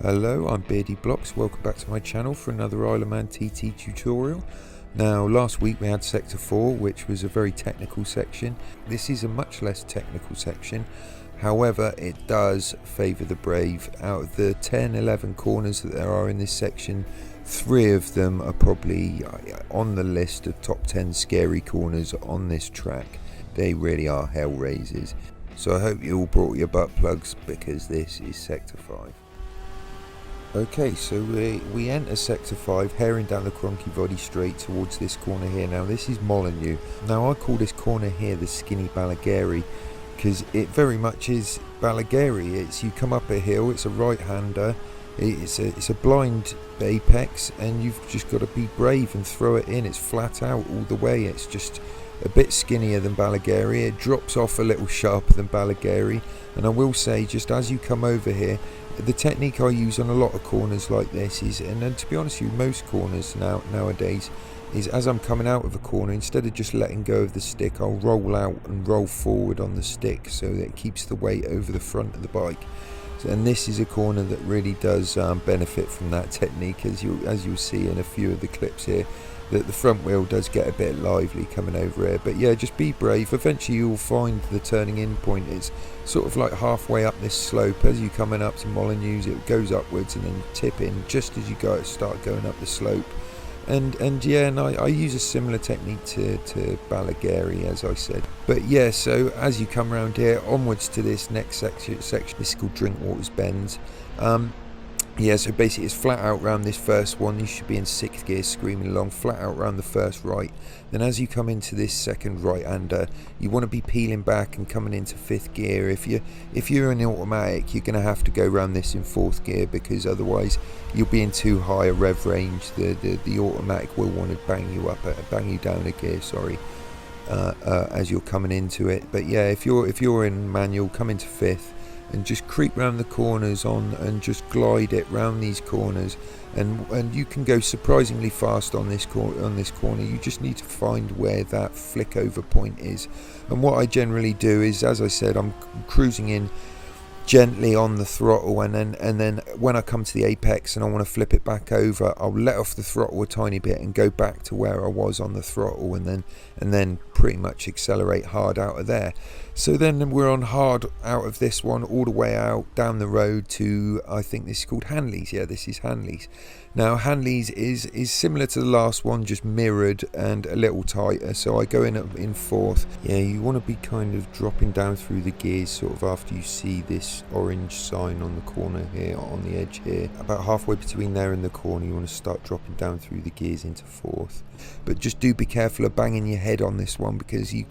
Hello, I'm Beardy Blocks. Welcome back to my channel for another Isle of Man TT tutorial. Now, last week we had Sector 4, which was a very technical section. This is a much less technical section. However, it does favour the brave. Out of the 10-11 corners that there are in this section, 3 of them are probably on the list of top 10 scary corners on this track. They really are hell raisers. So I hope you all brought your butt plugs, because this is Sector 5. Okay, so we enter Sector 5, herring down the Cronky straight towards this corner here. Now this is Molyneux. Now I call this corner here the Skinny Balagary, because it very much is Balagary. It's, you come up a hill, it's a right-hander, it's a blind apex, and you've just got to be brave and throw it in. It's flat out all the way. It's just a bit skinnier than Balagary. It drops off a little sharper than Balagary, and I will say, just as you come over here, the technique I use on a lot of corners like this is, and to be honest with you, most corners nowadays, is as I'm coming out of a corner, instead of just letting go of the stick, I'll roll out and roll forward on the stick so that it keeps the weight over the front of the bike. And this is a corner that really does benefit from that technique, as you'll see in a few of the clips here, that the front wheel does get a bit lively coming over here. But yeah, just be brave. Eventually you'll find the turning in point is sort of like halfway up this slope. As you're coming up to Molyneux, it goes upwards and then tip in just as you start going up the slope. And yeah, and I use a similar technique to Balagary, as I said. But yeah, so as you come around here onwards to this next section, this is called Drinkwater's Bends. Yeah, so basically it's flat out round this first one. You should be in 6th gear screaming along, flat out round the first right. Then as you come into this second right-hander, you want to be peeling back and coming into 5th gear. If you're in automatic, you're going to have to go around this in 4th gear, because otherwise you'll be in too high a rev range. The automatic will want to bang you down a gear, sorry, as you're coming into it. But yeah, if you're in manual, come into 5th. And just creep round the corners and just glide it round these corners, and you can go surprisingly fast on this corner. You just need to find where that flick over point is. And what I generally do is, as I said, I'm cruising in gently on the throttle, and then when I come to the apex and I want to flip it back over, I'll let off the throttle a tiny bit and go back to where I was on the throttle, and then pretty much accelerate hard out of there. So then we're on hard out of this one all the way out down the road to, I think this is called Hanley's. Yeah, this is Hanley's. Now Hanley's is similar to the last one, just mirrored and a little tighter. So I go in 4th. Yeah, you want to be kind of dropping down through the gears sort of after you see this orange sign on the corner here, on the edge here. About halfway between there and the corner, you want to start dropping down through the gears into 4th. But just do be careful of banging your head on this one, because you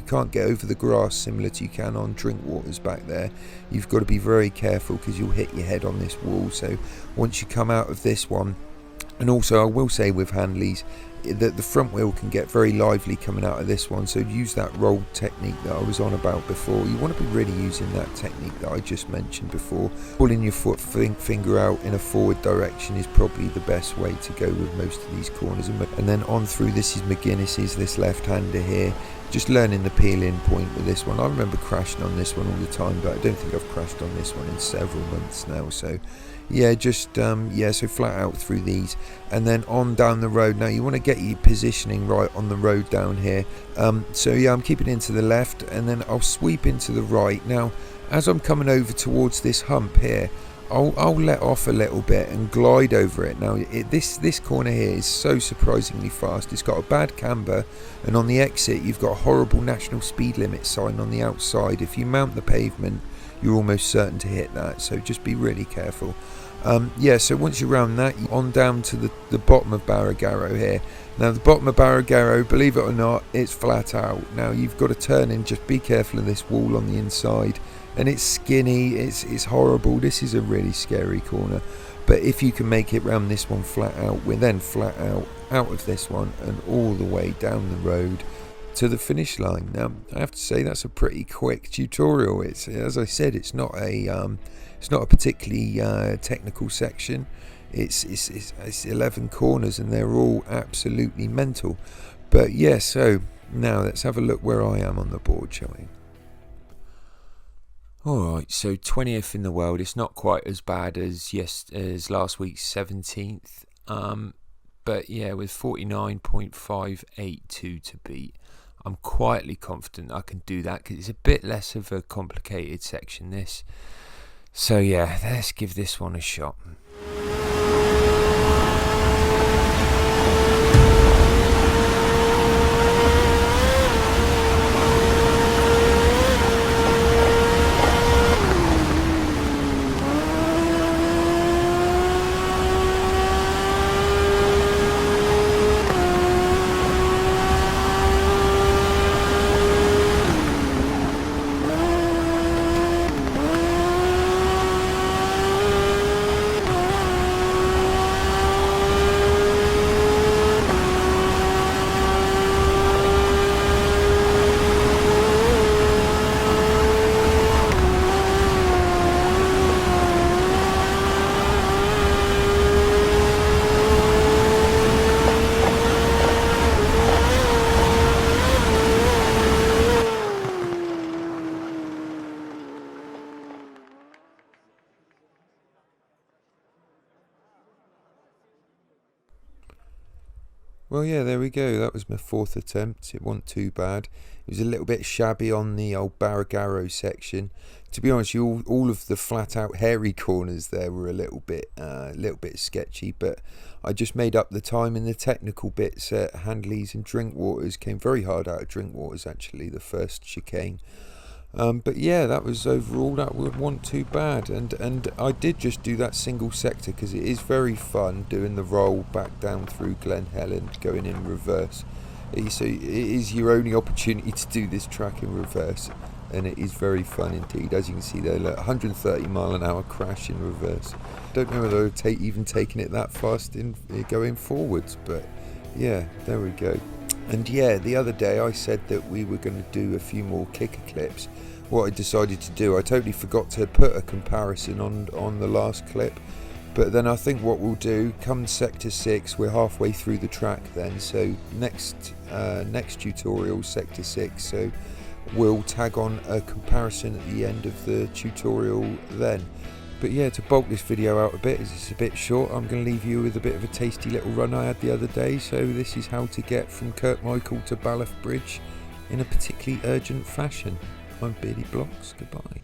can't get over the grass similar to you can on Drinkwater's back there. You've got to be very careful, because you'll hit your head on this wall. So once you come out of this one, and also I will say with Hanley's that the front wheel can get very lively coming out of this one, so use that roll technique that I was on about before. You want to be really using that technique that I just mentioned before. Pulling your finger out in a forward direction is probably the best way to go with most of these corners. And then on through, this is McGuinness's, this left-hander here. Just learning the peel-in point with this one. I remember crashing on this one all the time, but I don't think I've crashed on this one in several months now. So yeah, just yeah, so flat out through these, and then on down the road. Now you want to get your positioning right on the road down here. So yeah, I'm keeping into the left, and then I'll sweep into the right. Now as I'm coming over towards this hump here, I'll let off a little bit and glide over it. Now this corner here is so surprisingly fast. It's got a bad camber, and on the exit you've got a horrible national speed limit sign on the outside. If you mount the pavement, you're almost certain to hit that, so just be really careful. Yeah, so once you're around that, you're on down to the bottom of Barragaro here. Now the bottom of Barragaro, believe it or not, it's flat out. Now you've got to turn in, just be careful of this wall on the inside, and it's skinny, it's horrible. This is a really scary corner, but if you can make it round this one flat out, we're then flat out of this one and all the way down the road to the finish line. Now I have to say that's a pretty quick tutorial. It's, as I said, it's not a particularly technical section. It's 11 corners and they're all absolutely mental. But yeah, so now let's have a look where I am on the board, shall we? Alright, so 20th in the world. It's not quite as bad as last week's 17th. But yeah, with 49.582 to beat, I'm quietly confident I can do that because it's a bit less of a complicated section, this. So yeah, let's give this one a shot. Well, yeah, there we go. That was my 4th attempt. It wasn't too bad. It was a little bit shabby on the old Barragaro section. To be honest, all of the flat-out hairy corners there were a little bit sketchy. But I just made up the time in the technical bits at Handleys and Drinkwaters. Came very hard out of Drinkwaters actually, the first chicane. But yeah, that was overall, that wasn't too bad, and I did just do that single sector because it is very fun doing the roll back down through Glen Helen going in reverse. So it is your only opportunity to do this track in reverse, and it is very fun indeed. As you can see there, look, 130 mile an hour crash in reverse. Don't know whether I've even taken it that fast in going forwards, but yeah, there we go. And yeah, the other day I said that we were going to do a few more kicker clips. What I decided to do, I totally forgot to put a comparison on the last clip. But then I think what we'll do, come sector 6, we're halfway through the track then. So next tutorial, sector 6. So we'll tag on a comparison at the end of the tutorial then. But yeah, to bulk this video out a bit, as it's a bit short, I'm going to leave you with a bit of a tasty little run I had the other day. So this is how to get from Kirkmichael to Ballaugh Bridge in a particularly urgent fashion. I'm Beardy Blocks, goodbye.